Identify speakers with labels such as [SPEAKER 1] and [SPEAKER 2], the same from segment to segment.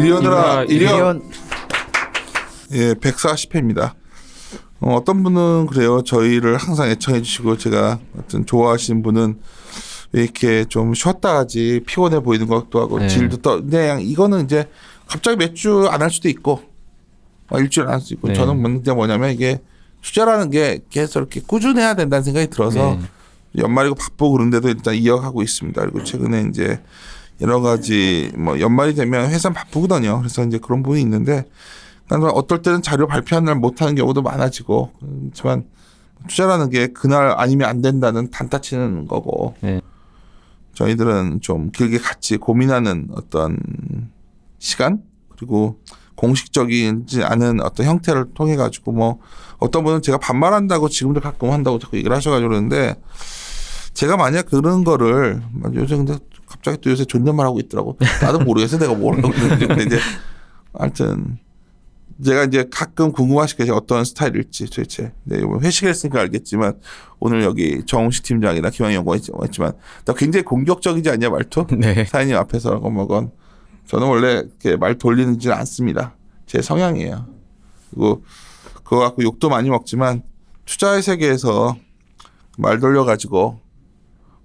[SPEAKER 1] 이리오너라 이리온. 예, 140회입니다. 어떤 분은 그래요. 저희를 항상 애청해 주시고 제가 어떤 좋아하시는 분은 왜 이렇게 좀 쉬었다 하지 피곤해 보이는 것도 하고
[SPEAKER 2] 네.
[SPEAKER 1] 질도 그냥 이거는 이제 갑자기 몇 주 안 할 수도 있고 일주일 안 할 수도 있고
[SPEAKER 2] 네.
[SPEAKER 1] 저는 문제 뭐냐면 이게 투자라는 게 계속 이렇게 꾸준해야 된다는 생각이 들어서 연말이고 바쁘고 그런데도 일단 이어가고 있습니다. 그리고 최근에 이제 여러 가지 뭐 연말이 되면 회사 바쁘거든요. 그래서 이제 그런 부분이 있는데 어떨 때는 자료 발표하는 날 못하는 경우도 많아지고 그렇지만 투자라는 게 그날 아니면 안 된다는 단타 치는 거고 저희들은 좀 길게 같이 고민하는 어떤 시간 그리고 공식적이지 않은 어떤 형태를 통해 가지고 뭐 어떤 분은 제가 반말한다고 지금도 가끔 한다고 자꾸 얘기를 하셔가지고 그러는데 제가 만약 그런 거를 요새 근데 갑자기 또 요새 존댓말 하고 있더라고. 나도 모르겠어 내가 뭐라고 그러는지. 근데 이제 하여튼 제가 이제 가끔 궁금하시겠죠. 어떤 스타일일지 도대체. 네, 회식을 했으니까 알겠지만 오늘 여기 정우식 팀장이나 김학의 연구가 있지만 나 굉장히 공격적이지 않냐 말투?
[SPEAKER 2] 네.
[SPEAKER 1] 사장님 앞에서 먹은 저는 원래 이렇게 말 돌리지는 않습니다. 제 성향이에요. 그리고 그거 갖고 욕도 많이 먹지만 투자의 세계에서 말 돌려가지고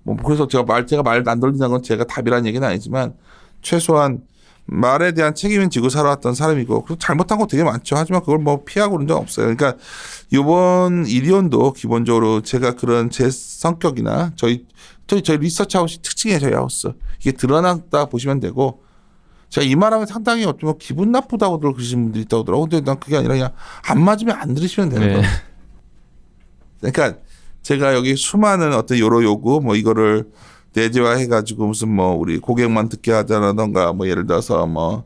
[SPEAKER 1] 뭐 그래서 제가 말 안 돌린다는 건 제가 답이라는 얘기는 아니지만 최소한 말에 대한 책임은 지고 살아왔던 사람이고 그리고 잘못한 거 되게 많죠. 하지만 그걸 뭐 피하고 그런 적 없어요. 그러니까 이번 이리온도 기본적으로 제가 그런 제 성격이나 저희 리서치 하우스 특징이에요. 저희 하우스 이게 드러났다 보시면 되고 제가 이 말하면 상당히 어쩌면 기분 나쁘다고 그러시는 분들이 있다고 하더라고요. 근데 난 그게 아니라 그냥 안 맞으면 안 들으시면 되는 거예요. 그러니까 제가 여기 수많은 어떤 여러 요구 뭐 이거를 내재화해가지고 무슨 뭐 우리 고객만 듣게 하자라던가 뭐 예를 들어서 뭐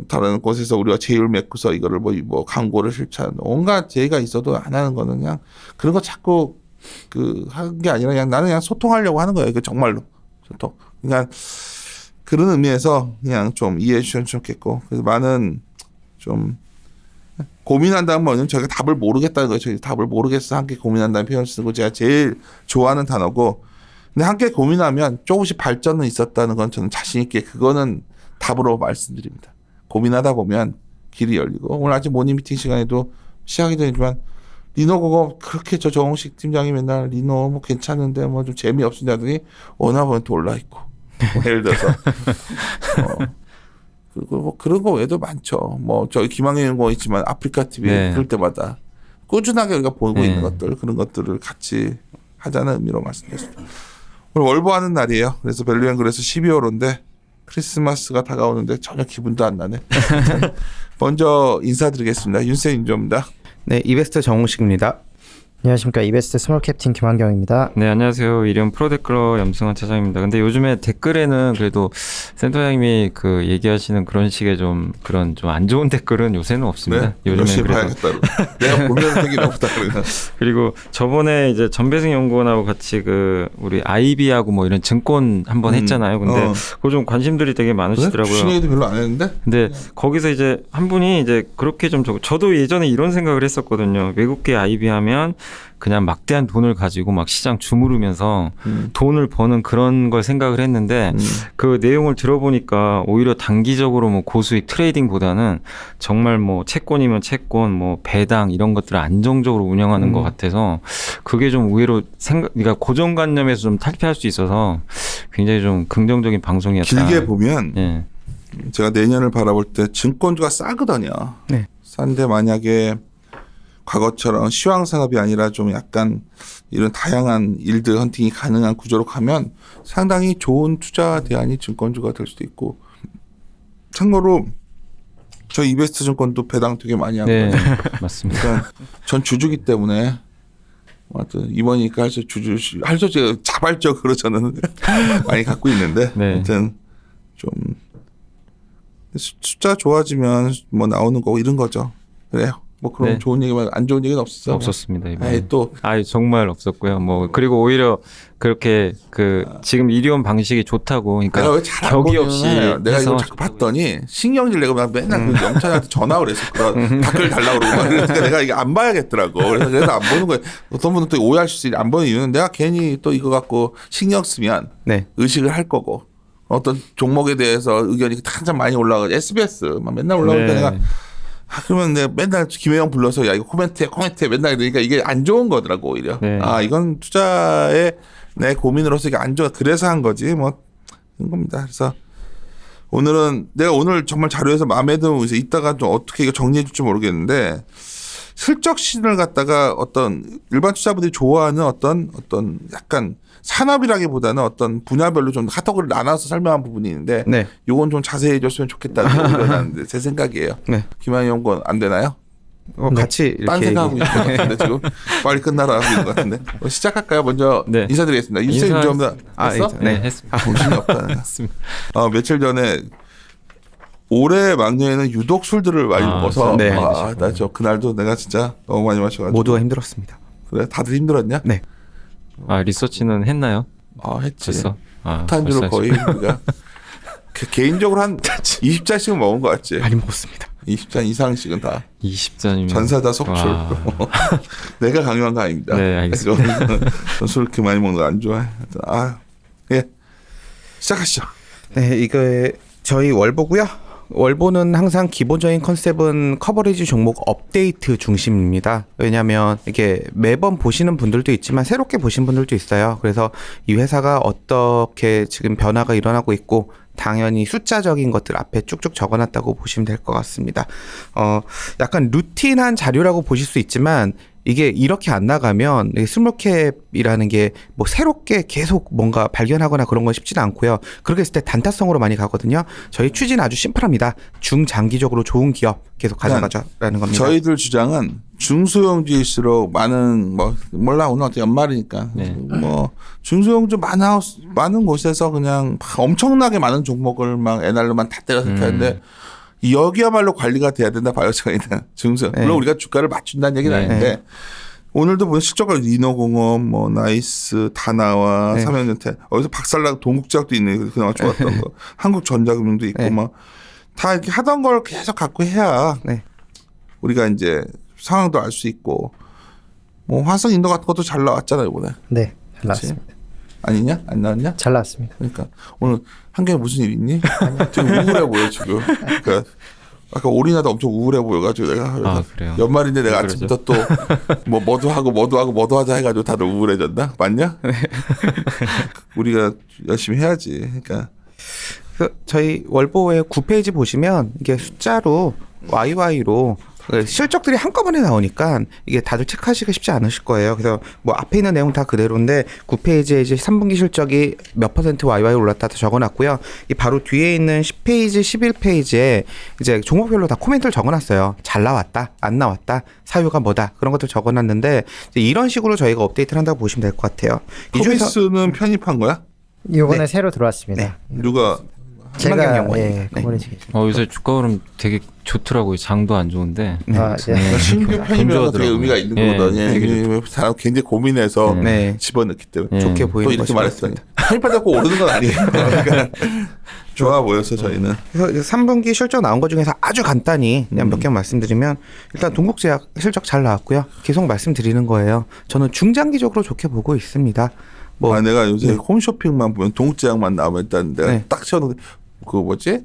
[SPEAKER 1] 다른 곳에서 우리가 제휴를 맺고서 이거를 뭐 광고를 실천 온갖 제의가 있어도 안 하는 거는 그냥 그런 거 자꾸 한 게 아니라 그냥 나는 그냥 소통하려고 하는 거예요. 그 정말로 소통. 그러니까 그런 의미에서 그냥 좀 이해해 주시면 좋겠고 그래서 많은 좀 고민한다는 거는 저희가 답을 모르겠다는 거예요. 저희 답을 모르겠어 함께 고민한다는 표현을 쓰고 제가 제일 좋아하는 단어고 근데 함께 고민하면 조금씩 발전은 있었다는 건 저는 자신 있게 그거는 답으로 말씀드립니다. 고민하다 보면 길이 열리고 오늘 아침 모닝 미팅 시간에도 시작이 되지만 리노 그거 그렇게 저 정우식 팀장이 맨날 리노 뭐 괜찮은데 뭐 좀 재미없으냐 하더니 어느 한 번 또 올라있고 뭐 예를 들어서 그리고 뭐 그런 거 외에도 많죠. 뭐 저희 김학의 연구가 있지만 아프리카 TV 그럴 때마다 꾸준하게 우리가 보고 있는 것들 그런 것들을 같이 하자는 의미로 말씀드렸습니다. 오늘 월보하는 날이에요. 그래서 밸류앤 그래서 12월인데 크리스마스가 다가오는데 전혀 기분도 안 나네. 먼저 인사드리겠습니다. 윤세 인조입니다.
[SPEAKER 3] 네, 이베스트 정우식입니다.
[SPEAKER 4] 안녕하십니까. 이베스트 스몰캡틴 김환경입니다.
[SPEAKER 2] 네, 안녕하세요. 이리온 프로데클러 염승환 차장입니다. 근데 요즘에 댓글에는 그래도 센터장님이 얘기하시는 그런 식의 좀 안 좋은 댓글은 요새는 없습니다.
[SPEAKER 1] 네,
[SPEAKER 2] 요즘에
[SPEAKER 1] 봐야겠다. 내가 보면 되게 없다 그러나.
[SPEAKER 2] 그리고 저번에 이제 전배승 연구원하고 같이 우리 IB하고 뭐 이런 증권 한번 했잖아요. 근데 그거 좀 관심들이 되게 많으시더라고요.
[SPEAKER 1] 신얘기도 별로 안 했는데.
[SPEAKER 2] 근데 거기서 이제 한 분이 이제 그렇게 좀 저도 예전에 이런 생각을 했었거든요. 외국계 IB 하면 그냥 막대한 돈을 가지고 막 시장 주무르면서 돈을 버는 그런 걸 생각을 했는데 그 내용을 들어보니까 오히려 단기적으로 뭐 고수익 트레이딩보다는 정말 뭐 채권이면 채권 뭐 배당 이런 것들을 안정적으로 운영하는 것 같아서 그게 좀 의외로 그러니까 고정관념에서 좀 탈피할 수 있어서 굉장히 좀 긍정적인 방송이었다.
[SPEAKER 1] 길게 보면 제가 내년을 바라볼 때 증권주가 싸거든요.
[SPEAKER 3] 네.
[SPEAKER 1] 싼데 만약에 과거처럼 시황 산업이 아니라 좀 약간 이런 다양한 일드 헌팅이 가능한 구조로 가면 상당히 좋은 투자 대안이 증권주가 될 수도 있고 참고로 저희 이베스트 증권도 배당 되게 많이 하거든요.
[SPEAKER 2] 네, 맞습니다.
[SPEAKER 1] 그러니까 전 주주기 때문에 하여튼 이번이니까 할 수 자발적으로 저는 많이 갖고 있는데 하여튼 좀 숫자 좋아지면 뭐 나오는 거고 이런 거죠. 그래요. 뭐 그런 좋은 얘기만 안 좋은 얘기는 없었어요.
[SPEAKER 2] 없었습니다.
[SPEAKER 1] 또
[SPEAKER 2] 정말 없었고요. 뭐 그리고 오히려 그렇게 지금 이리온 방식이 좋다고 그러니까 격이 없이
[SPEAKER 1] 내가 이거 자꾸 봤더니 신경질 내고 막 맨날 영찬한테 전화를 해서 그런 댓글 달라고 그러고 그러니까 내가 이게 안 봐야겠더라고. 그래서 안 보는 거예요. 어떤 분은 또 오해하실 수 있는데 안 보는 이유는 내가 괜히 또 이거 갖고 신경 쓰면 의식을 할 거고 어떤 종목에 대해서 의견이 한참 많이 올라가고 SBS만 맨날 올라오니까
[SPEAKER 2] 네.
[SPEAKER 1] 내가 그러면 내가 맨날 김혜영 불러서 야 이거 코멘트해 맨날 이러니까 이게 안 좋은 거더라고 오히려.
[SPEAKER 2] 네.
[SPEAKER 1] 이건 투자에 내 고민으로서 이게 안 좋아. 그래서 한 거지 뭐 그런 겁니다. 그래서 내가 오늘 정말 자료에서 마음에 드는 거 이따가 좀 어떻게 이거 정리해 줄지 모르겠는데 실적 시즌을 갖다가 어떤 일반 투자분들이 좋아하는 어떤 약간 산업이라기보다는 어떤 분야별로 좀 카테고리를 나눠서 설명한 부분이 있는데
[SPEAKER 3] 네.
[SPEAKER 1] 요건 좀 자세히 해줬으면 좋겠다는 의견하는데 제 생각이에요.
[SPEAKER 3] 네.
[SPEAKER 1] 김한희 연구원 안 되나요?
[SPEAKER 3] 같이
[SPEAKER 1] 딴
[SPEAKER 3] 이렇게
[SPEAKER 1] 생각하고 있는 것 같은데 지금 빨리 끝나라 하고 있는 것 같은데 시작할까요? 먼저
[SPEAKER 2] 네.
[SPEAKER 1] 인사드리겠습니다. 인사 좀 했어?
[SPEAKER 3] 네.
[SPEAKER 2] 했습니다.
[SPEAKER 1] 정신이 없다.
[SPEAKER 2] 했습니다.
[SPEAKER 1] 며칠 전에 올해 막년에는 유독 술들을 많이 먹어서
[SPEAKER 3] 네.
[SPEAKER 1] 나 저 그날도 내가 진짜 너무 많이 마셔가지고
[SPEAKER 3] 모두가 힘들었습니다.
[SPEAKER 1] 그래 다들 힘들었냐?
[SPEAKER 3] 네.
[SPEAKER 2] 리서치는 했나요?
[SPEAKER 1] 했지.
[SPEAKER 2] 벌써?
[SPEAKER 1] 탄주로
[SPEAKER 2] 벌써
[SPEAKER 1] 거의 우리가 개인적으로 한 20잔씩은 먹은 것 같지.
[SPEAKER 3] 많이 먹었습니다.
[SPEAKER 1] 20잔 이상씩은 다
[SPEAKER 2] 20잔이면
[SPEAKER 1] 전사자 속출. 내가 강요한 거 아닙니다.
[SPEAKER 2] 네, 알겠습니다.
[SPEAKER 1] 술 그렇게 많이 먹는 거 안 좋아해. 예. 시작하시죠.
[SPEAKER 3] 네, 이거 저희 월보고요. 월보는 항상 기본적인 컨셉은 커버리지 종목 업데이트 중심입니다. 왜냐하면 이게 매번 보시는 분들도 있지만 새롭게 보신 분들도 있어요. 그래서 이 회사가 어떻게 지금 변화가 일어나고 있고 당연히 숫자적인 것들 앞에 쭉쭉 적어놨다고 보시면 될 것 같습니다. 약간 루틴한 자료라고 보실 수 있지만 이게 이렇게 안 나가면 스몰캡이라는 게 뭐 새롭게 계속 뭔가 발견하거나 그런 건 쉽지는 않고요. 그렇게 했을 때 단타성으로 많이 가거든요. 저희 취지는 아주 심플합니다. 중장기적으로 좋은 기업 계속 가져가자라는 겁니다.
[SPEAKER 1] 저희들 주장은 중소형주일수록 많은 몰라 오늘 어떻게 연말이니까
[SPEAKER 2] 네.
[SPEAKER 1] 중소형주 많은 곳에서 그냥 엄청나게 많은 종목을 막 NR로만 다 때려서 하는데 여기야말로 관리가 돼야 된다 봐요. 저희는 중소.
[SPEAKER 3] 네.
[SPEAKER 1] 물론 우리가 주가를 맞춘다는 얘기는
[SPEAKER 2] 네.
[SPEAKER 1] 아닌데 오늘도 보면 실적을 리노공업, 나이스, 다나와,
[SPEAKER 3] 네.
[SPEAKER 1] 삼성전태 어디서 박살나고 동국제약도 있네. 그나마 좋았던 거. 한국전자금융도 있고
[SPEAKER 3] 네.
[SPEAKER 1] 다 이렇게 하던 걸 계속 갖고 해야
[SPEAKER 3] 네.
[SPEAKER 1] 우리가 이제 상황도 알 수 있고 화성 인도 같은 것도 잘 나왔잖아요 이번에.
[SPEAKER 4] 네, 잘
[SPEAKER 1] 그치?
[SPEAKER 4] 나왔습니다.
[SPEAKER 1] 아니냐? 안 나왔냐?
[SPEAKER 4] 잘 나왔습니다.
[SPEAKER 1] 그러니까 오늘 한경에 무슨 일 있니? 되게 우울해 보여 지금. 그러니까 아까 올인하다 엄청 우울해 보여가지고 내가
[SPEAKER 2] 그래요?
[SPEAKER 1] 연말인데 내가
[SPEAKER 2] 그러죠?
[SPEAKER 1] 아침부터 또 뭐도 하자 해가지고 다들 우울해졌나? 맞냐? 우리가 열심히 해야지. 그러니까
[SPEAKER 3] 그래서 저희 월보의 9페이지 보시면 이게 숫자로 YY로 실적들이 한꺼번에 나오니까 이게 다들 체크하시기 쉽지 않으실 거예요. 그래서 앞에 있는 내용 다 그대로인데 9페이지에 이제 3분기 실적이 몇 % YY 올랐다 적어놨고요. 이 바로 뒤에 있는 10페이지, 11페이지에 이제 종목별로 다 코멘트를 적어놨어요. 잘 나왔다, 안 나왔다, 사유가 뭐다 그런 것들 적어놨는데 이제 이런 식으로 저희가 업데이트를 한다고 보시면 될 것 같아요. 이 중에서
[SPEAKER 1] 코비스는 편입한 거야?
[SPEAKER 4] 이번에
[SPEAKER 3] 네.
[SPEAKER 4] 새로 들어왔습니다.
[SPEAKER 1] 누가
[SPEAKER 3] 김한경 연구원.
[SPEAKER 4] 예,
[SPEAKER 3] 네.
[SPEAKER 4] 커버리지.
[SPEAKER 2] 요새 주가 흐름 되게 좋더라고요. 장도 안 좋은데.
[SPEAKER 1] 그러니까 신규 편입이라서 되게
[SPEAKER 2] 좋아하더라고요.
[SPEAKER 1] 의미가 있는
[SPEAKER 2] 예,
[SPEAKER 1] 거거든.
[SPEAKER 2] 되게
[SPEAKER 1] 사람 굉장히 고민해서
[SPEAKER 3] 네.
[SPEAKER 1] 집어넣기 때문에.
[SPEAKER 3] 좋게
[SPEAKER 1] 또
[SPEAKER 3] 보이는
[SPEAKER 1] 이렇게
[SPEAKER 3] 것이
[SPEAKER 1] 말했더니
[SPEAKER 3] 맞습니다.
[SPEAKER 1] 편입하다고 오르는 건 아니에요. 그러니까 좋아 보여서 저희는.
[SPEAKER 3] 그래서 3분기 실적 나온 것 중에서 아주 간단히 그냥 몇 개 말씀드리면 일단 동국제약 실적 잘 나왔고요. 계속 말씀드리는 거예요. 저는 중장기적으로 좋게 보고 있습니다.
[SPEAKER 1] 내가 요새 홈쇼핑만 보면 동국제약만 나오면 일단 내가
[SPEAKER 3] 네.
[SPEAKER 1] 딱 쳐놓은 그 뭐지?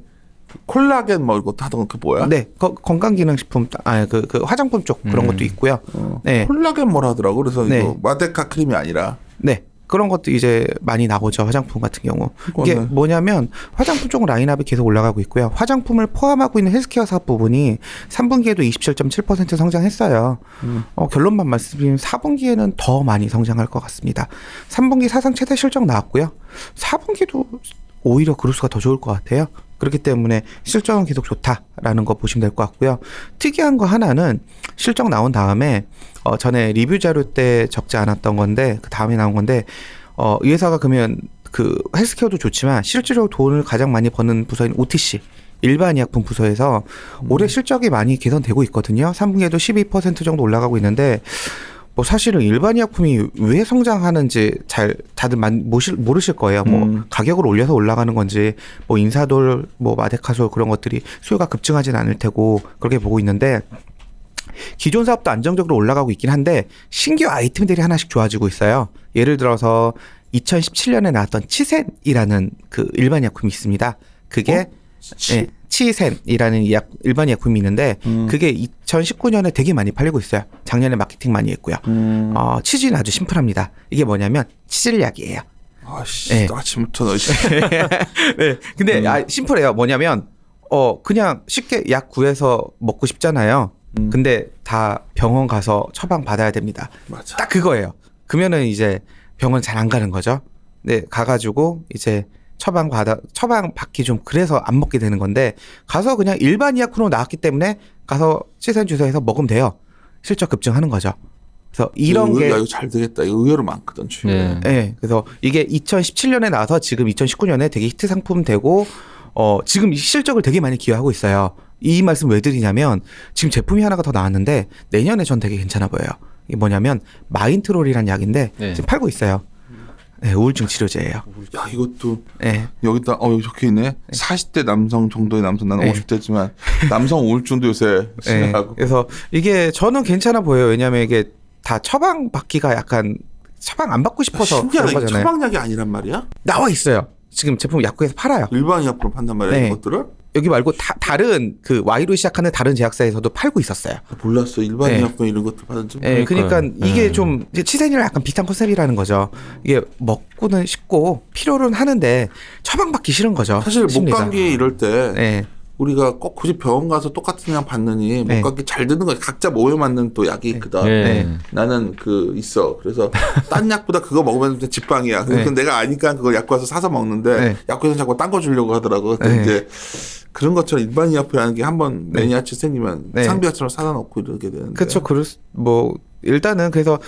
[SPEAKER 1] 콜라겐 이것도 하던 그 뭐야?
[SPEAKER 3] 네, 건강기능식품, 그 화장품 쪽 그런 것도 있고요. 네,
[SPEAKER 1] 콜라겐 하더라고. 그래서
[SPEAKER 3] 네.
[SPEAKER 1] 이거 마데카 크림이 아니라.
[SPEAKER 3] 네. 그런 것도 이제 많이 나오죠. 화장품 같은 경우. 이게
[SPEAKER 1] 그거는-
[SPEAKER 3] 뭐냐면 화장품 쪽 라인업이 계속 올라가고 있고요. 화장품을 포함하고 있는 헬스케어 사업 부분이 3분기에도 27.7% 성장했어요. 결론만 말씀드리면 4분기에는 더 많이 성장할 것 같습니다. 3분기 사상 최대 실적 나왔고요. 4분기도 오히려 그루스가 더 좋을 것 같아요. 그렇기 때문에 실적은 계속 좋다라는 거 보시면 될 것 같고요. 특이한 거 하나는 실적 나온 다음에 전에 리뷰 자료 때 적지 않았던 건데 그 다음에 나온 건데 이 회사가 그러면 그 헬스케어도 좋지만 실질적으로 돈을 가장 많이 버는 부서인 OTC 일반 의약품 부서에서 올해 실적이 많이 개선되고 있거든요. 3분기에도 12% 정도 올라가고 있는데 사실은 일반 의약품이 왜 성장하는지 다들 모르실 거예요. 가격을 올려서 올라가는 건지 인사돌 마데카솔 그런 것들이 수요가 급증하진 않을 테고 그렇게 보고 있는데 기존 사업도 안정적으로 올라가고 있긴 한데 신규 아이템들이 하나씩 좋아지고 있어요. 예를 들어서 2017년에 나왔던 치센이라는 그 일반 약품이 있습니다. 그게 예, 치센이라는 일반 약품이 있는데 그게 2019년에 되게 많이 팔리고 있어요. 작년에 마케팅 많이 했고요. 취지는 아주 심플합니다. 이게 뭐냐면 치질약이에요.
[SPEAKER 1] 아씨,
[SPEAKER 3] 네.
[SPEAKER 1] 아침부터 너
[SPEAKER 3] 네, 근데 심플해요. 뭐냐면 그냥 쉽게 약 구해서 먹고 싶잖아요. 근데 다 병원 가서 처방 받아야 됩니다.
[SPEAKER 1] 맞아.
[SPEAKER 3] 딱 그거예요. 그러면은 이제 병원 잘 안 가는 거죠. 네, 가가지고 이제 처방 받기 좀 그래서 안 먹게 되는 건데 가서 그냥 일반 의약품으로 나왔기 때문에 가서 치센 주사해서 먹으면 돼요. 실적 급증하는 거죠. 그래서 이런 게
[SPEAKER 1] 이거 잘 되겠다. 이거 의외로 많거든 주위에.
[SPEAKER 2] 네.
[SPEAKER 3] 네, 그래서 이게 2017년에 나와서 지금 2019년에 되게 히트 상품 되고 지금 실적을 되게 많이 기여하고 있어요. 이 말씀 왜 드리냐면 지금 제품이 하나가 더 나왔는데 내년에 전 되게 괜찮아 보여요. 이게 뭐냐면 마인트롤이라는 약인데
[SPEAKER 2] 네.
[SPEAKER 3] 지금 팔고 있어요. 네, 우울증 치료제예요.
[SPEAKER 1] 야 이것도
[SPEAKER 3] 네.
[SPEAKER 1] 여기다 여기 적혀 있네. 40대 남성 정도의 남성 나는
[SPEAKER 3] 네.
[SPEAKER 1] 50대지만 남성 우울증도 요새
[SPEAKER 3] 네.
[SPEAKER 1] 심하고.
[SPEAKER 3] 그래서 이게 저는 괜찮아 보여요. 왜냐하면 이게 다 처방 받기가 약간 처방 안 받고 싶어서
[SPEAKER 1] 신기하다.
[SPEAKER 3] 그런
[SPEAKER 1] 이게
[SPEAKER 3] 거잖아요.
[SPEAKER 1] 처방약이 아니란 말이야?
[SPEAKER 3] 나와 있어요. 지금 제품 약국에서 팔아요.
[SPEAKER 1] 일반 약품으로 판단 말이야
[SPEAKER 3] 네.
[SPEAKER 1] 이것들을?
[SPEAKER 3] 여기 말고 다른 그 Y로 시작하는 다른 제약사에서도 팔고 있었어요.
[SPEAKER 1] 몰랐어. 일반
[SPEAKER 3] 네.
[SPEAKER 1] 약품 이런 것도 받은 줄.
[SPEAKER 3] 예,
[SPEAKER 2] 그러니까요.
[SPEAKER 3] 그러니까 이게 좀 이제 치센이랑 약간 비슷한 컨셉이라는 거죠. 이게 먹고는 싶고 필요는 하는데 처방받기 싫은 거죠.
[SPEAKER 1] 사실
[SPEAKER 3] 심리가.
[SPEAKER 1] 목감기 이럴 때
[SPEAKER 3] 예,
[SPEAKER 1] 우리가 꼭 굳이 병원 가서 똑같은 약 받느니
[SPEAKER 3] 네.
[SPEAKER 1] 목감기 잘 드는 거 각자 몸에 맞는 또 약이 있거든.
[SPEAKER 2] 네.
[SPEAKER 3] 네.
[SPEAKER 1] 나는 있어. 그래서 딴 약보다 그거 먹으면 집방이야. 그래서
[SPEAKER 3] 네.
[SPEAKER 1] 내가 아니까 그걸 약국 가서 사서 먹는데
[SPEAKER 3] 네.
[SPEAKER 1] 약국에서 자꾸 딴 거 주려고 하더라고. 근데
[SPEAKER 3] 네.
[SPEAKER 1] 이제 그런 것처럼 일반 약품이라는 게 한번
[SPEAKER 3] 네.
[SPEAKER 1] 매니아치 생기면
[SPEAKER 3] 네.
[SPEAKER 1] 상비약처럼 사다 놓고 이러게 되는데.
[SPEAKER 3] 그렇죠. 뭐 일단은 그래서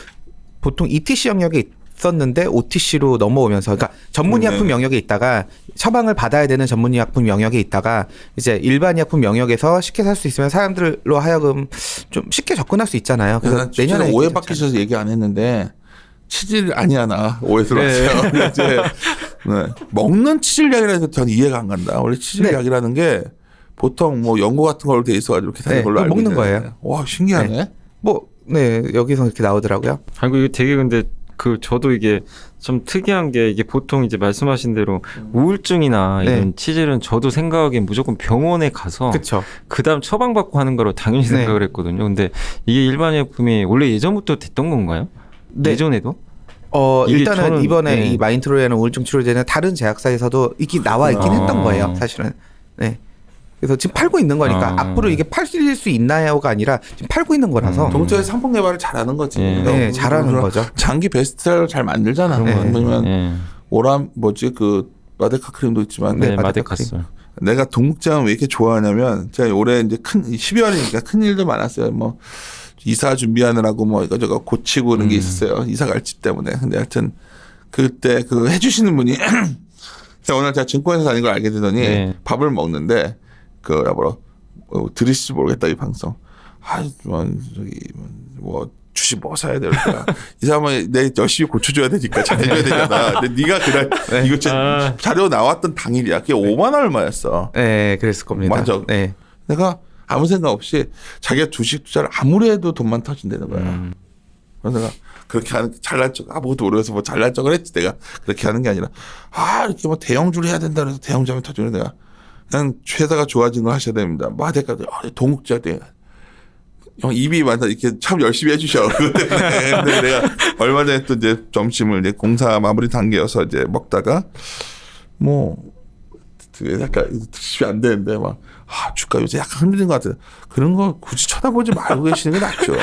[SPEAKER 3] 보통 ETC 영역에 있었는데 OTC로 넘어오면서 그러니까 전문의약품
[SPEAKER 1] 네.
[SPEAKER 3] 영역에 있다가 처방을 받아야 되는 전문의약품 영역에 있다가 이제 일반의약품 영역에서 쉽게 살 수 있으면 사람들로 하여금 좀 쉽게 접근할 수 있잖아요. 그래서
[SPEAKER 1] 난 내년에
[SPEAKER 3] 내년에
[SPEAKER 1] 오해받기 싫어서 얘기 안 했는데 치질 아니야 나 오해 들었어요. 근데 이제 먹는 치질약이라는 게 전 이해가 안 간다. 원래 치질약이라는 게 보통 뭐 연고 같은 걸로 돼 있어가지고 이렇게 다는
[SPEAKER 3] 네,
[SPEAKER 1] 걸로 알고
[SPEAKER 3] 먹는
[SPEAKER 1] 있는데.
[SPEAKER 3] 거예요.
[SPEAKER 1] 와 신기하네.
[SPEAKER 3] 여기서 이렇게 나오더라고요.
[SPEAKER 2] 아이고 이거 되게 근데 저도 이게 좀 특이한 게 이게 보통 이제 말씀하신 대로 우울증이나
[SPEAKER 3] 네.
[SPEAKER 2] 이런 치질은 저도 생각하기엔 무조건 병원에 가서
[SPEAKER 3] 그렇죠.
[SPEAKER 2] 그다음 처방받고 하는 거로 당연히
[SPEAKER 3] 네.
[SPEAKER 2] 생각을 했거든요. 근데 이게 일반 약품이 원래 예전부터 됐던 건가요?
[SPEAKER 3] 네.
[SPEAKER 2] 예전에도? 이게
[SPEAKER 3] 일단은
[SPEAKER 2] 저는,
[SPEAKER 3] 이번에
[SPEAKER 2] 네.
[SPEAKER 3] 이 마인트로라는 우울증 치료제는 다른 제약사에서도 이게 나와 있긴
[SPEAKER 2] 아.
[SPEAKER 3] 했던 거예요, 사실은. 네. 그래서 지금 팔고 있는 거니까
[SPEAKER 2] 아.
[SPEAKER 3] 앞으로 이게 팔릴 수 있나요가 아니라 지금 팔고 있는 거라서
[SPEAKER 1] 동체의 상품 개발을 잘하는 거지.
[SPEAKER 2] 네.
[SPEAKER 3] 네, 잘하는 거죠.
[SPEAKER 1] 장기 베스트셀러 잘 만들잖아.
[SPEAKER 3] 네.
[SPEAKER 1] 왜냐면
[SPEAKER 2] 네.
[SPEAKER 1] 마데카 크림도 있지만
[SPEAKER 2] 네,
[SPEAKER 3] 마데카
[SPEAKER 2] 마데카스.
[SPEAKER 1] 내가 동국장을 왜 이렇게 좋아하냐면 제가 올해 이제 12월이니까 큰 일도 많았어요. 뭐 이사 준비하느라고 뭐 이거저거 고치고 그런 게 있었어요. 이사 갈집 때문에. 근데 하여튼 그때 해주시는 분이 오늘 제가 증권회사 다닌 걸 알게 되더니
[SPEAKER 2] 네.
[SPEAKER 1] 밥을 먹는데 들으실지 모르겠다 이 방송. 주식 뭐 사야 될까? 이 사람은 내 열심히 고쳐줘야 되니까 잘해줘야 되잖아. 근데 네가 그날 이거 자료 나왔던 당일이야. 그게 5만 얼마였어.
[SPEAKER 3] 네, 그랬을 겁니다.
[SPEAKER 1] 맞아.
[SPEAKER 3] 네.
[SPEAKER 1] 내가 아무 생각 없이 자기가 주식 투자를 아무리 해도 돈만 터진다는 거야. 그래서 내가 그렇게 하는 잘난 척 아무것도 모르면서 뭐 잘난 척을 했지. 내가 그렇게 하는 게 아니라 이렇게 뭐 대형주를 해야 된다 그래서 대형주면 터지는 내가 그냥 회사가 좋아진 걸 하셔야 됩니다. 마데카 동국지할 때 형 입이 많다 이렇게 참 열심히 해주셔. 그것 때문에. 근데 내가 얼마 전에 또 이제 점심을 이제 공사 마무리 단계여서 이제 먹다가 약간 드시면 안 되는데 주가 요새 약간 흔들린 것 같아요. 그런 거 굳이 쳐다보지 말고 계시는 게 낫죠.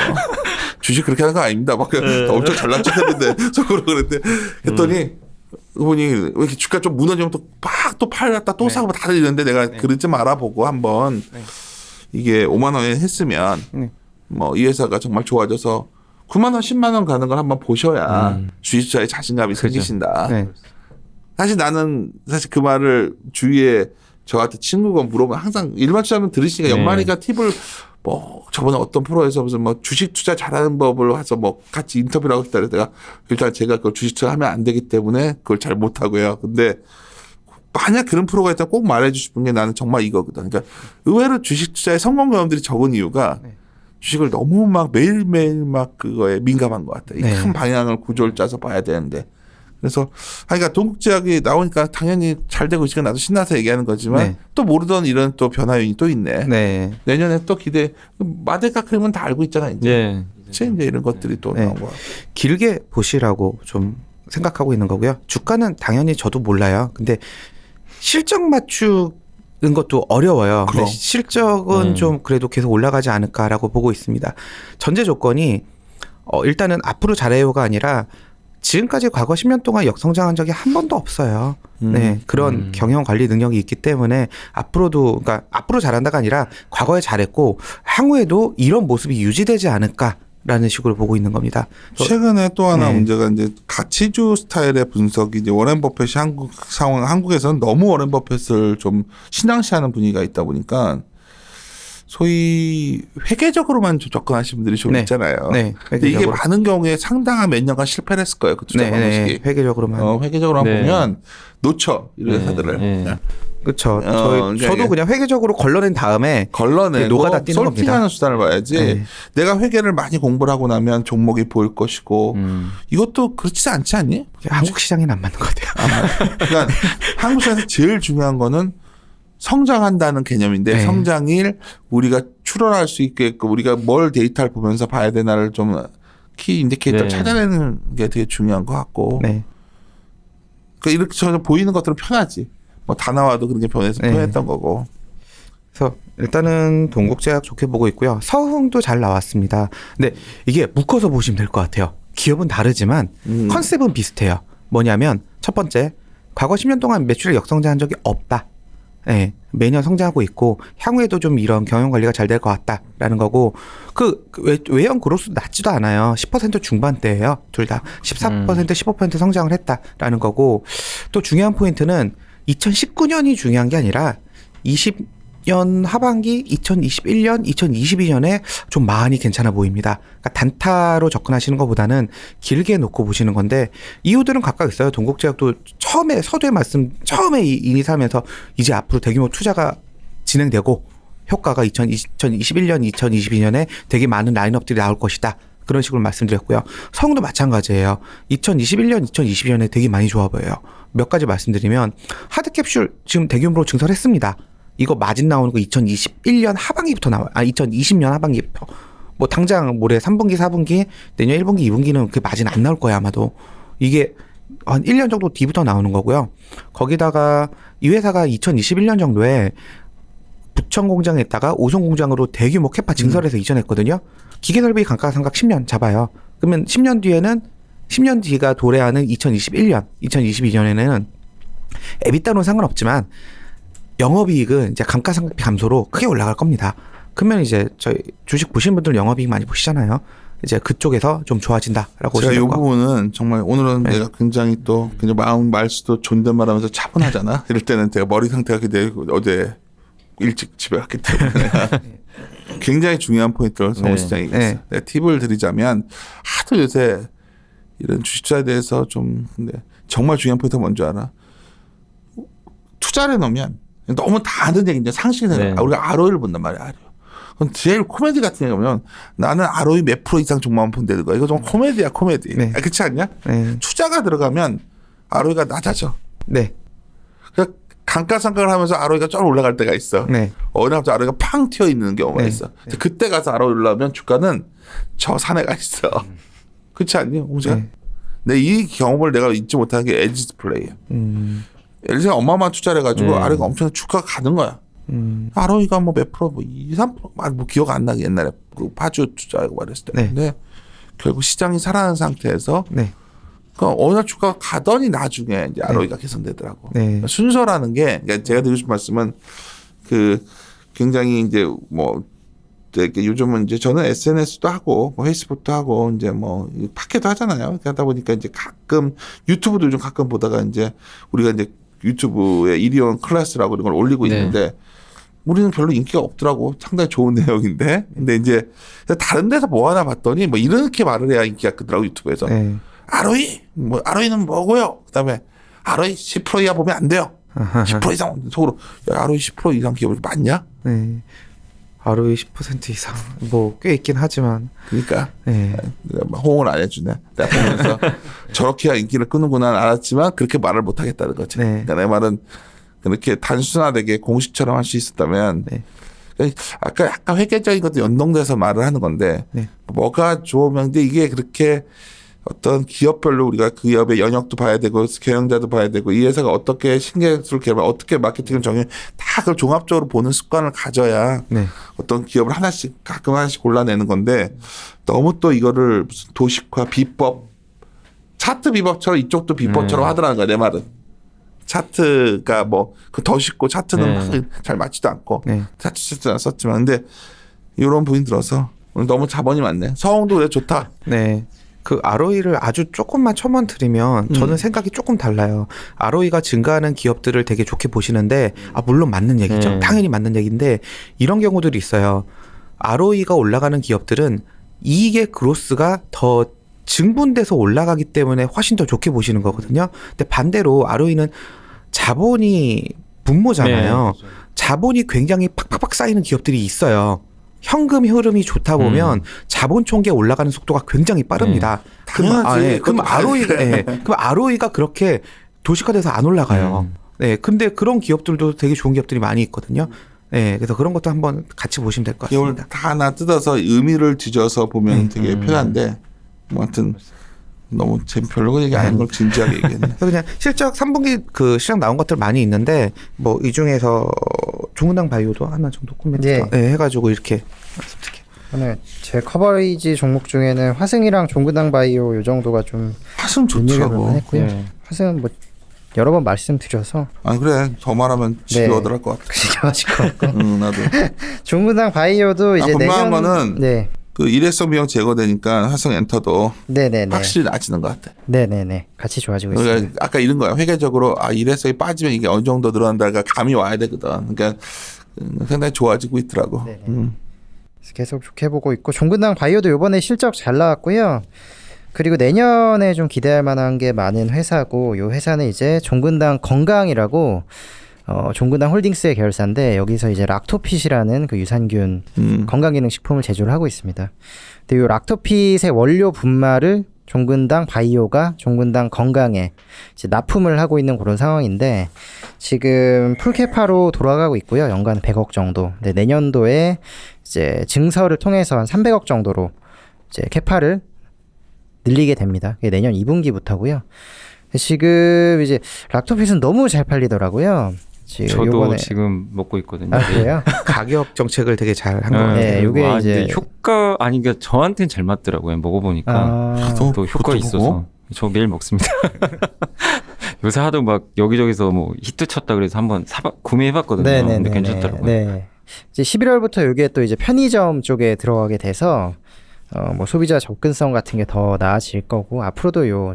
[SPEAKER 1] 주식 그렇게 하는 거 아닙니다. 엄청 잘난 척했는데 속으로 그랬는데 했더니 그분이 왜 이렇게 주가 좀 무너지면 또 팔았다 또 사고 다들 이러는데 내가 그러지 말아보고 한번 이게 5만 원에 했으면 이 회사가 정말 좋아져서 9만 원, 10만 원 가는 걸 한번 보셔야 주식 투자에 자신감이 생기신다.
[SPEAKER 3] 네.
[SPEAKER 1] 사실 나는 그 말을 주위에 저한테 친구가 물어보면 항상 일반 투자하면 들으시니까 연말이니까 팁을 저번에 어떤 프로에서 무슨 주식 투자 잘하는 법을 와서 같이 인터뷰를 하고 싶다 그래서 내가 일단 제가 그걸 주식 투자 하면 안 되기 때문에 그걸 잘 못하고요. 근데 만약 그런 프로가 있다면 꼭 말해 주실 게 나는 정말 이거거든. 그러니까 의외로 주식 투자의 성공 경험들이 적은 이유가 주식을 너무 매일매일 그거에 민감한 것 같아. 이 큰 방향을 구조를 짜서 봐야 되는데 그래서 그러니까 동국제약이 나오니까 당연히 잘 되고 있으니까 나도 신나서 얘기하는 거지만
[SPEAKER 3] 네.
[SPEAKER 1] 또 모르던 이런 또 변화 요인이 또 있네.
[SPEAKER 3] 네.
[SPEAKER 1] 내년에 또 기대. 마데카 크림은 다 알고 있잖아 이제.
[SPEAKER 2] 예.
[SPEAKER 1] 이제 이런 것들이 또
[SPEAKER 3] 네.
[SPEAKER 1] 나온 거야.
[SPEAKER 3] 길게 보시라고 좀 생각하고 있는 거고요. 주가는 당연히 저도 몰라요. 근데 실적 맞추는 것도 어려워요.
[SPEAKER 1] 그럼.
[SPEAKER 3] 근데 실적은 좀 그래도 계속 올라가지 않을까라고 보고 있습니다. 전제 조건이 일단은 앞으로 잘해요가 아니라 지금까지 과거 10년 동안 역성장한 적이 한 번도 없어요. 네, 그런 경영 관리 능력이 있기 때문에 앞으로도 그러니까 앞으로 잘한다가 아니라 과거에 잘했고 향후에도 이런 모습이 유지되지 않을까라는 식으로 보고 있는 겁니다.
[SPEAKER 1] 최근에 또 하나
[SPEAKER 3] 네.
[SPEAKER 1] 문제가 이제 가치주 스타일의 분석이 이제 워렌 버핏이 한국에서는 너무 워렌 버핏을 좀 신앙시하는 분위기가 있다 보니까 소위 회계적으로만 접근하시는 분들이 좀
[SPEAKER 3] 네.
[SPEAKER 1] 있잖아요.
[SPEAKER 3] 네,
[SPEAKER 1] 근데 이게
[SPEAKER 3] 회계적으로.
[SPEAKER 1] 많은 경우에 상당한 몇 년간 실패를 했을 거예요. 그 투자
[SPEAKER 3] 네,
[SPEAKER 1] 방식이.
[SPEAKER 3] 네, 회계적으로만.
[SPEAKER 1] 회계적으로만
[SPEAKER 2] 네.
[SPEAKER 1] 보면 놓쳐 이런
[SPEAKER 2] 네.
[SPEAKER 1] 회사들을.
[SPEAKER 2] 네.
[SPEAKER 3] 그렇죠.
[SPEAKER 1] 이게
[SPEAKER 3] 저도 그냥 회계적으로 걸러낸 다음에
[SPEAKER 1] 걸러내고
[SPEAKER 3] 노가다 뛰는
[SPEAKER 1] 솔팅하는
[SPEAKER 3] 겁니다.
[SPEAKER 1] 수단을 봐야지.
[SPEAKER 3] 네.
[SPEAKER 1] 내가 회계를 많이 공부를 하고 나면 종목이 보일 것이고 이것도 그렇지 않지 않니?
[SPEAKER 3] 한국 시장에는 안 맞는 것 같아요.
[SPEAKER 1] 그러니까 한국 시장에서 제일 중요한 거는 성장한다는 개념인데
[SPEAKER 3] 네.
[SPEAKER 1] 성장일 우리가 추론할 수 있게끔 우리가 뭘 데이터를 보면서 봐야 되나를 좀 키 인디케이터를
[SPEAKER 2] 네.
[SPEAKER 1] 찾아내는 게 되게 중요한 것 같고
[SPEAKER 3] 네.
[SPEAKER 1] 그러니까 이렇게 저는 보이는 것들은 편하지. 뭐 다 나와도 그렇게 변해서
[SPEAKER 3] 네.
[SPEAKER 1] 편했던 거고.
[SPEAKER 3] 그래서 일단은 동국제약 좋게 보고 있고요. 서흥도 잘 나왔습니다. 근데 이게 묶어서 보시면 될 것 같아요. 기업은 다르지만 컨셉은 비슷해요. 뭐냐면 첫 번째, 과거 10년 동안 매출을 역성장한 적이 없다. 예, 매년 성장하고 있고 향후에도 좀 이런 경영 관리가 잘 될 것 같다라는 거고 그 외형 그로스 낮지도 않아요. 10% 중반대예요. 둘 다 14% 15% 성장을 했다라는 거고 또 중요한 포인트는 2019년이 중요한 게 아니라 20년 하반기, 2021년, 2022년에 좀 많이 괜찮아 보입니다. 그러니까 단타로 접근하시는 것보다는 길게 놓고 보시는 건데 이유들은 각각 있어요. 동국제약도 처음에 서두에 처음에 인이사하면서 이제 앞으로 대규모 투자가 진행되고 효과가 2021년, 2022년에 되게 많은 라인업들이 나올 것이다. 그런 식으로 말씀드렸고요. 성도 마찬가지예요. 2021년, 2022년에 되게 많이 좋아 보여요. 몇 가지 말씀드리면 하드캡슐 지금 대규모로 증설했습니다. 이거 마진 나오는 거 2021년 하반기부터 나와요. 2020년 하반기부터. 뭐 당장 올해 3분기, 4분기, 내년 1분기, 2분기는 그 마진 안 나올 거예요, 아마도. 이게 한 1년 정도 뒤부터 나오는 거고요. 거기다가 이 회사가 2021년 정도에 부천 공장에 있다가 오송 공장으로 대규모 캐파 증설해서 이전했거든요. 기계설비 감가상각 10년 잡아요. 그러면 10년 뒤에는 10년 뒤가 도래하는 2021년, 2022년에는 에비타로는 상관없지만 영업이익은 이제 감가상각비 감소로 크게 올라갈 겁니다. 그러면 이제 저희 주식 보신 분들 영업이익 많이 보시잖아요. 이제 그쪽에서 좀 좋아진다라고
[SPEAKER 1] 제가 이
[SPEAKER 3] 보시는 거.
[SPEAKER 1] 부분은 정말 오늘은
[SPEAKER 3] 네.
[SPEAKER 1] 내가 굉장히 또 그냥 마음 말수도 존댓말하면서 차분하잖아. 이럴 때는 제가 머리 상태가 그때 어제 일찍 집에 갔기 때문에 굉장히 중요한 포인트를 성우
[SPEAKER 2] 네.
[SPEAKER 1] 시장이 얘기했어요.
[SPEAKER 3] 네.
[SPEAKER 1] 내가 팁을 드리자면 하도 요새 이런 주식투자에 대해서 좀 근데 정말 중요한 포인트가 뭔지 알아? 투자를 넣으면 너무 다 아는 얘기인데 상식을
[SPEAKER 2] 네.
[SPEAKER 1] 우리가 ROE를 본단 말이야. ROE. 그럼 제일 코미디 같은 게 보면 나는 ROE 몇 프로 이상 종목만 본다는 거야. 이거 좀 코미디야 코미디.
[SPEAKER 3] 네.
[SPEAKER 1] 그렇지 않냐?
[SPEAKER 3] 네.
[SPEAKER 1] 투자가 들어가면 ROE가 낮아져.
[SPEAKER 3] 네.
[SPEAKER 1] 그러니까 감가상각을 하면서 ROE가 좀 올라갈 때가 있어.
[SPEAKER 3] 네.
[SPEAKER 1] 어느 갑자기 ROE가 팡 튀어 있는 경우가
[SPEAKER 3] 네.
[SPEAKER 1] 있어. 그때 가서 ROE 올라오면 주가는 저 산에가 있어. 그렇지 않니, 홍재?
[SPEAKER 3] 네.
[SPEAKER 1] 내 이 경험을 내가 잊지 못하는 게 에지 디스플레이야. 예를 들어 엄마만 투자를 해가지고
[SPEAKER 2] 네.
[SPEAKER 1] ROE가 엄청 주가가 가는 거야. ROE가 뭐 몇 프로, 뭐 2, 3%, 뭐 기억 안 나게 옛날에 그 파주 투자하고 말했을 때.
[SPEAKER 3] 네.
[SPEAKER 1] 근데 결국 시장이 살아난 상태에서
[SPEAKER 3] 네.
[SPEAKER 1] 그 어느 날 주가가 가더니 나중에 이제 ROE가 개선되더라고.
[SPEAKER 3] 네.
[SPEAKER 1] 순서라는 게 그러니까 제가 드리고 싶은 말씀은 그 굉장히 이제 뭐 되게 요즘은 이제 저는 SNS도 하고 뭐 페이스북도 하고 이제 뭐 팟캐도 하잖아요. 그러다 보니까 이제 가끔 유튜브도 요즘 가끔 보다가 이제 우리가 이제 유튜브에 일회용 클래스라고 이런 걸 올리고
[SPEAKER 2] 네.
[SPEAKER 1] 있는데 우리는 별로 인기가 없더라고. 상당히 좋은 내용인데. 근데 이제 다른 데서 뭐 하나 봤더니 뭐 이렇게 말을 해야 인기가 크더라고 유튜브에서.
[SPEAKER 3] 네.
[SPEAKER 1] ROE 뭐 ROE는 뭐고요? 그다음에 ROE 10% 이하 보면 안 돼요. 10% 이상 속으로 야, ROE 10% 이상 기업이 맞냐?
[SPEAKER 3] 네. ROE 10% 이상 뭐 꽤 있긴 하지만
[SPEAKER 1] 그러니까
[SPEAKER 3] 네.
[SPEAKER 1] 내가 막 호응을 안 해주네. 내가 보면서 저렇게 해야 인기를 끄는구나 알았지만 그렇게 말을 못 하겠다는 거지.
[SPEAKER 3] 네.
[SPEAKER 1] 그러니까 내 말은 그렇게 단순화되게 공식처럼 할 수 있었다면
[SPEAKER 3] 네.
[SPEAKER 1] 아까 약간 회계적인 것도 연동돼서 말을 하는 건데
[SPEAKER 3] 네.
[SPEAKER 1] 뭐가 좋으면 근데 이게 그렇게 어떤 기업별로 우리가 그 기업의 연역도 봐야 되고 경영자도 봐야 되고 이 회사가 어떻게 신기술을 개발 어떻게 마케팅을 정해 다 그걸 종합적으로 보는 습관을 가져야
[SPEAKER 3] 네.
[SPEAKER 1] 어떤 기업을 하나씩 가끔 하나씩 골라내는 건데 너무 또 이거를 무슨 도식화 비법 차트 비법처럼 이쪽도 비법처럼 하더라는 거야 내 말은. 차트가 뭐 그 더 쉽고 차트는 막 잘 맞지도 않고
[SPEAKER 3] 네.
[SPEAKER 1] 차트 썼지만 근데 이런 부분 들어서 너무 자본이 많네. 서홍도 그래 좋다.
[SPEAKER 3] 네. 그 ROE를 아주 조금만 첨언 드리면 저는 생각이 조금 달라요. ROE가 증가하는 기업들을 되게 좋게 보시는데 물론 맞는 얘기죠. 당연히 맞는 얘기인데 이런 경우들이 있어요. ROE가 올라가는 기업들은 이익의 그로스가 더 증분돼서 올라가기 때문에 훨씬 더 좋게 보시는 거거든요. 근데 반대로 ROE는 자본이 분모잖아요.
[SPEAKER 2] 네.
[SPEAKER 3] 자본이 굉장히 팍팍팍 쌓이는 기업들이 있어요. 현금 흐름이 좋다 보면 자본 총계 올라가는 속도가 굉장히 빠릅니다.
[SPEAKER 1] 당연하지.
[SPEAKER 3] 그럼 ROE가 그렇게 도식화돼서 안 올라가요. 네, 근데 그런 기업들도 되게 좋은 기업들이 많이 있거든요. 네, 그래서 그런 것도 한번 같이 보시면 될 것
[SPEAKER 1] 기업을
[SPEAKER 3] 같습니다.
[SPEAKER 1] 다 하나 뜯어서 의미를 뒤져서 보면 되게 편한데 뭐 하여튼 너무 별로 얘기 안 하는 걸 진지하게 얘기했네.
[SPEAKER 3] 그래서 그냥 실적 3분기 그 시장 나온 것들 많이 있는데 뭐 이 중에서 종근당 바이오도 하나 정도 코멘트 해가지고 이렇게 말씀드릴게요.
[SPEAKER 4] 오늘 제 커버리지 종목 중에는 화승이랑 종근당 바이오 요 정도가 좀
[SPEAKER 1] 화승
[SPEAKER 4] 눈여겨볼
[SPEAKER 1] 좋더라고.
[SPEAKER 4] 만했고요. 화승은 뭐 여러 번 말씀드려서
[SPEAKER 1] 아 그래 더 말하면 지겨워들 것 같아.
[SPEAKER 4] 지겨워질 것 같고
[SPEAKER 1] 나도.
[SPEAKER 4] 종근당 바이오도 이제
[SPEAKER 1] 분명한
[SPEAKER 4] 내년
[SPEAKER 1] 거는
[SPEAKER 4] 네.
[SPEAKER 1] 그 일회성 비용 제거되니까 화성 엔터도
[SPEAKER 4] 네네네.
[SPEAKER 1] 확실히 나아지는 것 같아.
[SPEAKER 4] 네네네. 같이 좋아지고 있습니다.
[SPEAKER 1] 그러니까 아까 이런 거야. 회계적으로 일회성이 빠지면 이게 어느 정도 늘어난다가 감이 와야 되거든. 그러니까 상당히 좋아지고 있더라고.
[SPEAKER 4] 네네. 그래서 계속 좋게 보고 있고 종근당 바이오도 이번에 실적 잘 나왔고요. 그리고 내년에 좀 기대할 만한 게 많은 회사고 이 회사는 이제 종근당 건강이라고 종근당 홀딩스의 계열사인데 여기서 이제 락토핏이라는 그 유산균 건강기능식품을 제조를 하고 있습니다. 근데 이 락토핏의 원료 분말을 종근당 바이오가 종근당 건강에 이제 납품을 하고 있는 그런 상황인데 지금 풀캐파로 돌아가고 있고요. 연간 100억 정도. 근데 내년도에 이제 증설을 통해서 한 300억 정도로 이제 캐파를 늘리게 됩니다. 그게 내년 2분기부터고요. 지금 이제 락토핏은 너무 잘 팔리더라고요.
[SPEAKER 2] 저도 지금 먹고 있거든요.
[SPEAKER 4] 그래요?
[SPEAKER 3] 가격 정책을 되게 잘 한 것 같아요.
[SPEAKER 4] 네, 요게 이제
[SPEAKER 2] 효과 그러니까 저한테는 잘 맞더라고요. 먹어보니까 또 효과 있어서 저 매일 먹습니다. 요새 하도 막 여기저기서 뭐 히트 쳤다 그래서 한번 구매해봤거든요. 근데 괜찮더라고요.
[SPEAKER 4] 네. 이제 11월부터 이게 또 이제 편의점 쪽에 들어가게 돼서 뭐 소비자 접근성 같은 게 더 나아질 거고 앞으로도 요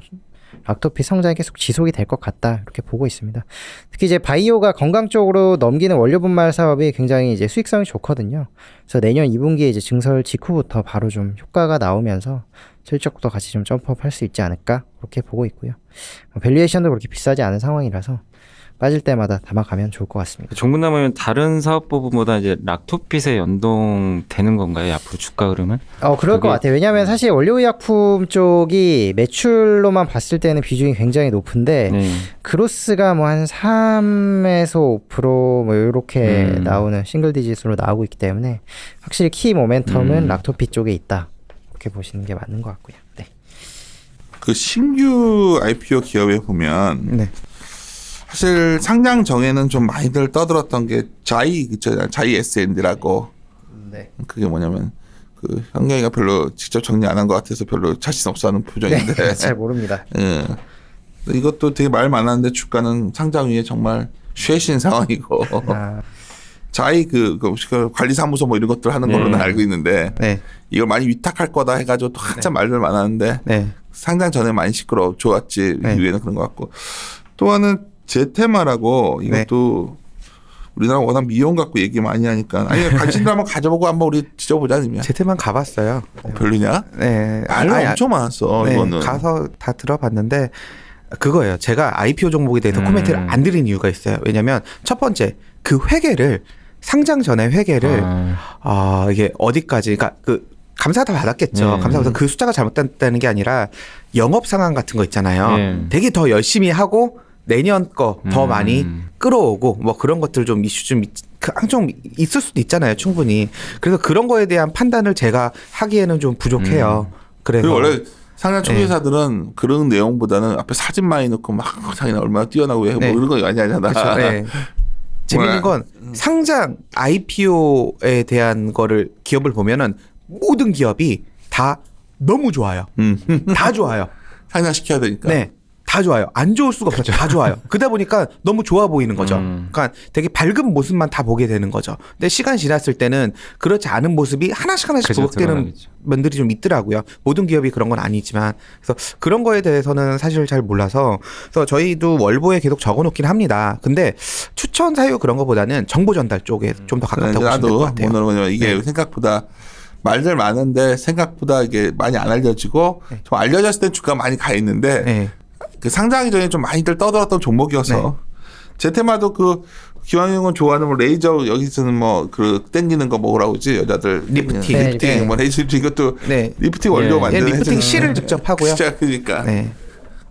[SPEAKER 4] 락토핏 성장이 계속 지속이 될 것 같다 이렇게 보고 있습니다. 특히 이제 바이오가 건강 쪽으로 넘기는 원료 분말 사업이 굉장히 이제 수익성이 좋거든요. 그래서 내년 2분기에 이제 증설 직후부터 바로 좀 효과가 나오면서 실적도 같이 좀 점프업 할 수 있지 않을까 그렇게 보고 있고요. 밸류에이션도 그렇게 비싸지 않은 상황이라서 빠질 때마다 담아가면 좋을 것 같습니다.
[SPEAKER 2] 종근당은 다른 사업 부분보다 이제 락토핏에 연동되는 건가요? 앞으로 주가 흐름은?
[SPEAKER 4] 그럴 것 같아요. 왜냐하면 사실 원료의약품 쪽이 매출로만 봤을 때는 비중이 굉장히 높은데 그로스가 뭐 한 3에서 5% 뭐 이렇게 나오는 싱글 디짓으로 나오고 있기 때문에 확실히 키 모멘텀은 락토핏 쪽에 있다. 이렇게 보시는 게 맞는 것 같고요. 네.
[SPEAKER 1] 그 신규 IPO 기업에 보면 사실 상장 전에는 좀 많이들 떠들었던 게 자이 SND라고.
[SPEAKER 4] 네.
[SPEAKER 1] 그게 뭐냐면 그 현경이가 별로 직접 정리 안 한 것 같아서 별로 자신 없어하는 표정인데.
[SPEAKER 4] 네, 잘 모릅니다.
[SPEAKER 1] 이것도 되게 말 많았는데 주가는 상장 후에 정말 쉐신 상황이고. 자이 그 관리사무소 뭐 이런 것들 하는 걸로는 알고 있는데 이걸 많이 위탁할 거다 해가지고 또 한참 말들 많았는데 상장 전에 많이 좋았지 이후에는 그런 것 같고 또 하나는 제테마라고 이것도 우리나라 워낙 미용 갖고 얘기 많이 하니까 아니 관심들 한번 가져보고 한번 우리 지져보자 아니면
[SPEAKER 3] 제테만 가봤어요.
[SPEAKER 1] 별로냐?
[SPEAKER 3] 네,
[SPEAKER 1] 엄청 많았어. 이거는
[SPEAKER 3] 가서 다 들어봤는데 그거예요. 제가 IPO 종목에 대해서 코멘트를 안 드린 이유가 있어요. 왜냐하면 첫 번째 그 회계를 상장 전에 회계를 이게 어디까지 그러니까 그 감사 다 받았겠죠.
[SPEAKER 2] 네.
[SPEAKER 3] 감사받아서 그 숫자가 잘못됐다는 게 아니라 영업 상황 같은 거 있잖아요.
[SPEAKER 2] 네.
[SPEAKER 3] 되게 더 열심히 하고 내년 거 더 많이 끌어오고 뭐 그런 것들 좀 이슈 좀 있을 수도 있잖아요. 충분히. 그래서 그런 거에 대한 판단을 제가 하기에는 좀 부족해요. 그래서
[SPEAKER 1] 그리고 원래 상장 초기 회사들은 그런 내용보다는 앞에 사진 많이 넣고 막 자기는 얼마나 뛰어나고 뭐
[SPEAKER 3] 네.
[SPEAKER 1] 이런 거 많이 하잖아.
[SPEAKER 3] 그렇죠. 네. 재밌는 건 상장 IPO에 대한 거를 기업을 보면은 모든 기업이 다 너무 좋아요. 다 좋아요.
[SPEAKER 1] 상장시켜야 되니까.
[SPEAKER 3] 네. 다 좋아요. 안 좋을 수가 없죠. 다 좋아요. 그러다 보니까 너무 좋아 보이는 거죠. 그러니까 되게 밝은 모습만 다 보게 되는 거죠. 근데 시간 지났을 때는 그렇지 않은 모습이 하나씩
[SPEAKER 2] 그죠,
[SPEAKER 3] 부각되는
[SPEAKER 2] 드러나겠죠.
[SPEAKER 3] 면들이 좀 있더라고요. 모든 기업이 그런 건 아니지만. 그래서 그런 거에 대해서는 사실 잘 몰라서 그래서 저희도 월보에 계속 적어놓긴 합니다. 근데 추천 사유 그런 거보다는 정보 전달 쪽에 좀 더 가깝다고 보시면 될 것
[SPEAKER 1] 나도
[SPEAKER 3] 같아요.
[SPEAKER 1] 오늘은 뭐냐면 이게
[SPEAKER 3] 네.
[SPEAKER 1] 생각보다 말들 많은데 생각보다 이게 많이 안 알려지고 좀 알려졌을 때 주가 많이 가 있는데
[SPEAKER 3] 네.
[SPEAKER 1] 그 상장하기 전에 좀 많이들 떠들었던 종목이어서 제 테마도 그 기왕이건 좋아하는 뭐 레이저 여기서는 뭐 그 땡기는 거 뭐라고 그러지 여자들
[SPEAKER 3] 리프팅.
[SPEAKER 1] 리프팅
[SPEAKER 3] 네.
[SPEAKER 1] 뭐 레이저 이것도
[SPEAKER 3] 네.
[SPEAKER 1] 리프팅 원료
[SPEAKER 3] 네,
[SPEAKER 1] 만드는
[SPEAKER 3] 리프팅 실을 직접 하고요.
[SPEAKER 1] 진짜 그러니까
[SPEAKER 3] 네.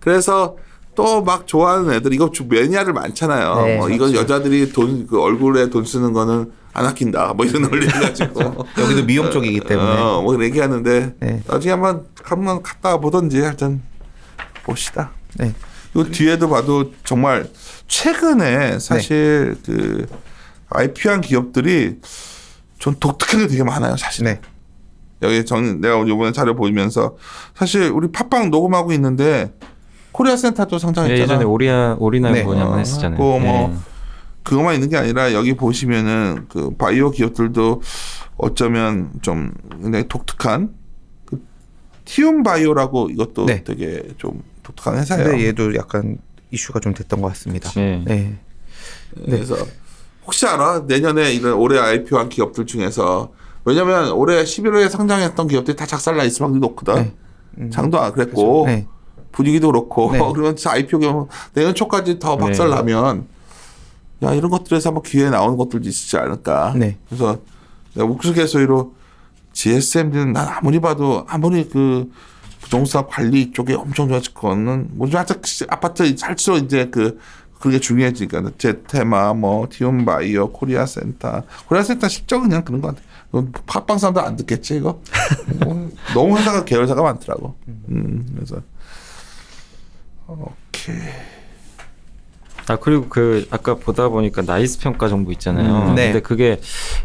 [SPEAKER 1] 그래서 또 막 좋아하는 애들 이거 매니아들 많잖아요.
[SPEAKER 4] 네,
[SPEAKER 1] 뭐 이건 여자들이 돈 그 얼굴에 돈 쓰는 거는 안 아낀다. 뭐 이런 논리 가지고
[SPEAKER 3] 여기도 미용 쪽이기 때문에.
[SPEAKER 1] 뭐 얘기하는데
[SPEAKER 3] 네.
[SPEAKER 1] 나중에 한번 갔다 보던지 하여튼 봅시다.
[SPEAKER 3] 네.
[SPEAKER 1] 이 뒤에도 봐도 정말 최근에 사실 그 IPO한 기업들이 좀 독특한 게 되게 많아요, 사실.
[SPEAKER 3] 네.
[SPEAKER 1] 여기 내가 이번에 자료 보면서 사실 우리 팟빵 녹음하고 있는데 코리아 센터도 상장했잖아.
[SPEAKER 2] 예전에 오리나
[SPEAKER 3] 네.
[SPEAKER 2] 뭐냐 한번 했었잖아요.
[SPEAKER 1] 뭐
[SPEAKER 2] 예.
[SPEAKER 1] 그것만 있는 게 아니라 여기 보시면은 그 바이오 기업들도 어쩌면 좀 굉장히 독특한 그 티움 바이오라고 이것도
[SPEAKER 3] 네.
[SPEAKER 1] 되게 좀 독특한 회사예요.
[SPEAKER 3] 근데 얘도 약간 이슈가 좀 됐던 것 같습니다.
[SPEAKER 2] 네.
[SPEAKER 3] 네.
[SPEAKER 1] 그래서 혹시 알아? 내년에 이런 올해 IPO한 기업들 중에서 왜냐면 올해 11월에 상장했던 기업들이 다 작살나 있을 확률이 높거든. 장도 안 그랬고
[SPEAKER 3] 네.
[SPEAKER 1] 분위기도 그렇고
[SPEAKER 3] 네.
[SPEAKER 1] 그러면 진짜 IPO 경우 내년 초까지 더 박살 나면 야 이런 것들에서 한번 기회에 나오는 것들도 있지 않을까.
[SPEAKER 3] 네.
[SPEAKER 1] 그래서 내가 우스갯소리로 GSMD는 난 아무리 봐도 아무리 그 부동산 관리 쪽에 엄청 좋아질 거는 뭐 아파트 살수록 이제 그게 중요해지니까 제테마 뭐 티움바이오 코리아센터 실적 그냥 그런 거 같아. 팟빵 사람도 안 듣겠지 이거. 너무 회사가 계열사가 많더라고. 그래서 오케이.
[SPEAKER 2] 그리고 그 아까 보다 보니까 나이스 평가 정보 있잖아요.
[SPEAKER 3] 네.
[SPEAKER 2] 근데 그게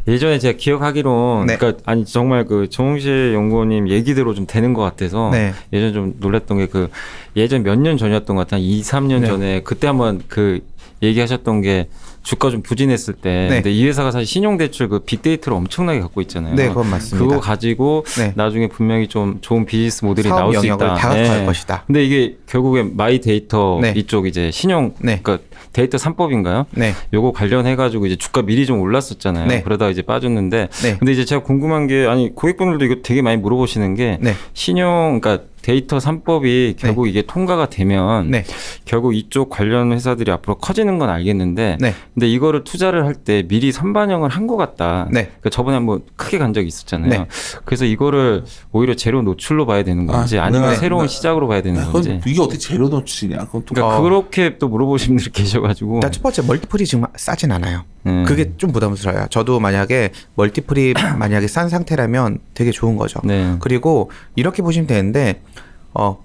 [SPEAKER 2] 예전에 제가 기억하기론
[SPEAKER 3] 네.
[SPEAKER 2] 그러니까 아니 정말 그 정홍실 연구원님 얘기대로 좀 되는 것 같아서
[SPEAKER 3] 네.
[SPEAKER 2] 예전에 좀 놀랐던 게 그 예전 몇 년 전이었던 것 같아요. 한 2, 3년
[SPEAKER 3] 네.
[SPEAKER 2] 전에 그때 한번 그 얘기하셨던 게 주가 좀 부진했을 때
[SPEAKER 3] 네.
[SPEAKER 2] 근데 이 회사가 사실 신용대출 그 빅데이터를 엄청나게 갖고 있잖아요.
[SPEAKER 3] 네, 그건 맞습니다.
[SPEAKER 2] 그거 가지고
[SPEAKER 3] 네.
[SPEAKER 2] 나중에 분명히 좀 좋은 비즈니스 모델이
[SPEAKER 3] 사업
[SPEAKER 2] 나올 수
[SPEAKER 3] 영역을
[SPEAKER 2] 있다.
[SPEAKER 3] 다각화할 것이다.
[SPEAKER 2] 근데 이게 결국엔 마이 데이터
[SPEAKER 3] 네.
[SPEAKER 2] 이쪽 이제 신용
[SPEAKER 3] 네.
[SPEAKER 2] 그러니까 데이터 3법인가요?
[SPEAKER 3] 네.
[SPEAKER 2] 요거 관련해 가지고 이제 주가 미리 좀 올랐었잖아요.
[SPEAKER 3] 네.
[SPEAKER 2] 그러다가 이제 빠졌는데
[SPEAKER 3] 네.
[SPEAKER 2] 근데 이제 제가 궁금한 게 아니 고객분들도 이거 되게 많이 물어보시는 게
[SPEAKER 3] 네.
[SPEAKER 2] 신용 그러니까 데이터 3법이 결국 이게 통과가 되면
[SPEAKER 3] 네.
[SPEAKER 2] 결국 이쪽 관련 회사들이 앞으로 커지는 건 알겠는데
[SPEAKER 3] 네.
[SPEAKER 2] 근데 이거를 투자를 할 때 미리 선반영을 한 것 같다.
[SPEAKER 3] 네.
[SPEAKER 2] 그러니까 저번에 한번 크게 간 적이 있었잖아요.
[SPEAKER 3] 네.
[SPEAKER 2] 그래서 이거를 오히려 제로 노출로 봐야 되는 건지 아니면
[SPEAKER 1] 네.
[SPEAKER 2] 새로운 시작으로 봐야 되는
[SPEAKER 1] 그건
[SPEAKER 2] 건지.
[SPEAKER 1] 이게 어떻게 재료 노출이냐? 그건 또
[SPEAKER 2] 그러니까 그렇게 또 물어보시는 분들이 계셔가지고.
[SPEAKER 3] 일단 첫 번째 멀티플이 지금 싸진 않아요.
[SPEAKER 2] 네.
[SPEAKER 3] 그게 좀 부담스러워요. 저도 만약에 멀티플이 만약에 싼 상태라면 되게 좋은 거죠.
[SPEAKER 2] 네.
[SPEAKER 3] 그리고 이렇게 보시면 되는데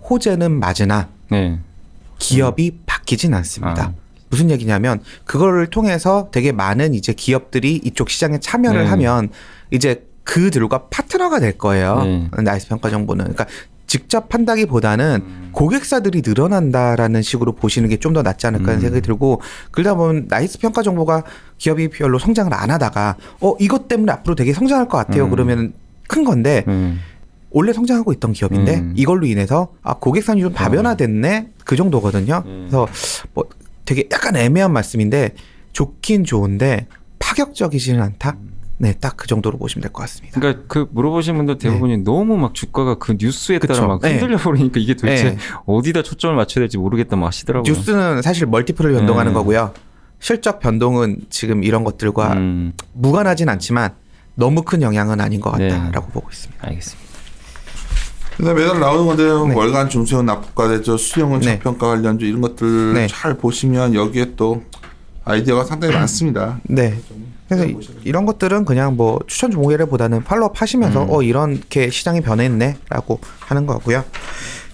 [SPEAKER 3] 호재는 맞으나
[SPEAKER 2] 네.
[SPEAKER 3] 기업이 바뀌진 않습니다.
[SPEAKER 2] 아.
[SPEAKER 3] 무슨 얘기냐면 그거를 통해서 되게 많은 이제 기업들이 이쪽 시장에 참여를
[SPEAKER 2] 네.
[SPEAKER 3] 하면 이제 그들과 파트너가 될 거예요.
[SPEAKER 2] 네.
[SPEAKER 3] 나이스 평가 정보는. 그러니까 직접 한다기보다는 고객사들이 늘어난다라는 식으로 보시는 게 좀 더 낫지 않을까 하는 생각이 들고 그러다 보면 나이스 평가 정보가 기업이 별로 성장을 안 하다가 이것 때문에 앞으로 되게 성장할 것 같아요. 그러면 큰 건데 원래 성장하고 있던 기업인데 이걸로 인해서 고객사이 좀 다변화됐네 그 정도거든요. 그래서 뭐 되게 약간 애매한 말씀인데 좋긴 좋은데 파격적이지는 않다. 네, 딱 그 정도로 보시면 될 것 같습니다.
[SPEAKER 2] 그러니까 그 물어보신 분들 대부분이 너무 막 주가가 그 뉴스에 따라
[SPEAKER 3] 그쵸.
[SPEAKER 2] 막
[SPEAKER 3] 네.
[SPEAKER 2] 흔들려 버리니까 이게 도대체
[SPEAKER 3] 네.
[SPEAKER 2] 어디다 초점을 맞춰야 될지 모르겠다 막 하시더라고요.
[SPEAKER 3] 뉴스는 사실 멀티플을 변동하는
[SPEAKER 2] 네.
[SPEAKER 3] 거고요. 실적 변동은 지금 이런 것들과 무관하진 않지만 너무 큰 영향은 아닌 것 같다라고 보고 있습니다.
[SPEAKER 2] 알겠습니다.
[SPEAKER 1] 근데 매달 나오는 건데
[SPEAKER 3] 네.
[SPEAKER 1] 월간 중소형 납부과대저 수령은
[SPEAKER 3] 네.
[SPEAKER 1] 저평가 관련주 이런 것들
[SPEAKER 3] 네.
[SPEAKER 1] 잘 보시면 여기에 또 아이디어가 상당히 많습니다.
[SPEAKER 3] 네. 그래서 이런 것들은 그냥 뭐 추천 종목이라보다는 팔로업 하시면서 이렇게 시장이 변했네라고 하는 거고요.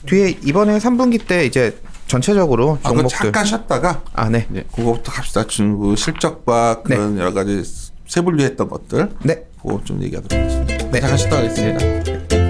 [SPEAKER 3] 뒤에 이번에 3분기 때 이제 전체적으로
[SPEAKER 1] 그거
[SPEAKER 3] 종목들
[SPEAKER 1] 잠깐 쉬었다가
[SPEAKER 3] 네.
[SPEAKER 1] 그거부터 갑시다. 그 실적과 그런 여러 가지 세분류했던 것들
[SPEAKER 3] 네.
[SPEAKER 1] 그거 좀 얘기하도록 하겠습니다.
[SPEAKER 3] 네.
[SPEAKER 1] 잠깐 쉬었다 가겠습니다.